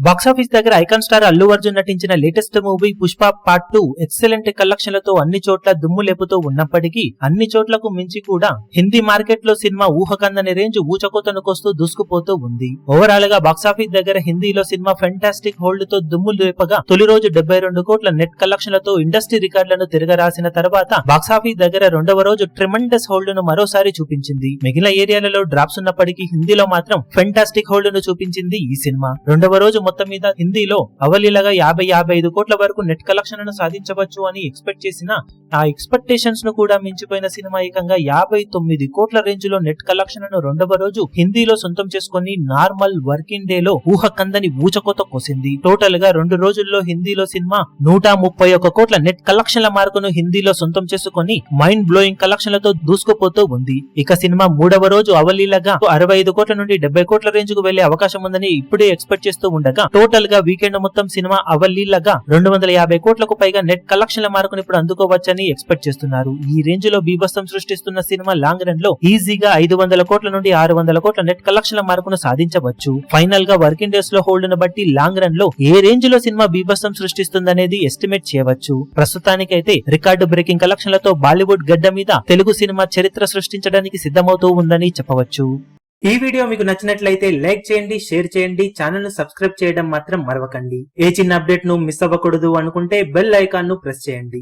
Box office దగ్గర icon star Allu Arjun నటించిన latest movie Pushpa part 2 excellent కలెక్షన్లతో అన్ని చోట్ల దుమ్ము లేపుతూ ఉన్నప్పటికీ అన్ని చోట్లకు మించి కూడా హిందీ మార్కెట్ లో సినిమా ఊహకందని రేంజ్ ఊచకోతనుకొస్తూ దూసుకుపోతూ ఉంది. ఓవరాల్ గా బాక్సాఫీస్ దగ్గర హిందీలో సినిమా ఫెంటాస్టిక్ హోల్డ్ తో దుమ్ము లేపగా తొలి రోజు 72 కోట్ల నెట్ కలెక్షన్లతో ఇండస్ట్రీ రికార్డులను తిరగరాసిన తర్వాత బాక్సాఫీస్ దగ్గర రెండవ రోజు ట్రెమెండస్ హోల్డ్ ను మరోసారి చూపించింది. మిగిలిన ఏరియాలలో డ్రాప్స్ ఉన్నప్పటికీ హిందీలో మాత్రం ఫెంటాస్టిక్ హోల్డ్ ను చూపించింది ఈ సినిమా. రెండవ రోజు మొత్తం మీద హిందీలో అవలీలగా 50-55 కోట్ల వరకు నెట్ కలెక్షన్లను సాధించవచ్చు అని ఎక్స్పెక్ట్ చేసిన ఆ ఎక్స్పెక్టేషన్స్ ను కూడా మించిపోయిన సినిమా ఏకంగా 59 కోట్ల రేంజ్ లో నెట్ కలెక్షన్లను రెండవ రోజు హిందీలో సొంతం చేసుకుని నార్మల్ వర్కింగ్ డే లో ఊహకందని ఊచకోత కోసింది. టోటల్ గా 2 రోజుల్లో హిందీలో సినిమా 131 కోట్ల నెట్ కలెక్షన్ల మార్కును హిందీలో సొంతం చేసుకుని మైండ్ బ్లోయింగ్ కలెక్షన్లతో దూసుకుపోతూ ఉంది. ఇక సినిమా మూడవ రోజు అవలీలగా 65 కోట్ల నుండి 70 కోట్ల రేంజ్ కు వెళ్లే అవకాశం ఉందని ఇప్పుడే ఎక్స్పెక్ట్ చేస్తూ ఉండగా టోటల్ గా వీకెండ్ మొత్తం సినిమా అవలీలగా 250 కోట్లకు పైగా నెట్ కలెక్షన్ల మార్కును ఇప్పుడు అందుకోవచ్చని ఎక్స్పెక్ట్ చేస్తున్నారు. ఈ రేంజ్ లో బీభత్సం సృష్టిస్తున్న సినిమా లాంగ్ రన్ లో ఈజీగా 500 కోట్ల నుండి 600 కోట్ల నెట్ కలెక్షన్ల మార్కును సాధించవచ్చు. ఫైనల్ గా వర్కింగ్ డేస్ లో హోల్డ్ ను బట్టి లాంగ్ రన్ లో ఏ రేంజ్ లో సినిమా బీభత్సం సృష్టిస్తుందనేది ఎస్టిమేట్ చేయవచ్చు. ప్రస్తుతానికైతే రికార్డు బ్రేకింగ్ కలెక్షన్లతో బాలీవుడ్ గడ్డ మీద తెలుగు సినిమా చరిత్ర సృష్టించడానికి సిద్ధమవుతూ ఉందని చెప్పవచ్చు. ఈ వీడియో మీకు నచ్చినట్లయితే లైక్ చేయండి, షేర్ చేయండి, ఛానల్ ను సబ్స్క్రైబ్ చేయడం మాత్రం మరవకండి. ఏ చిన్న అప్డేట్ ను మిస్ అవ్వకూడదు అనుకుంటే బెల్ ఐకాన్ ను ప్రెస్ చేయండి.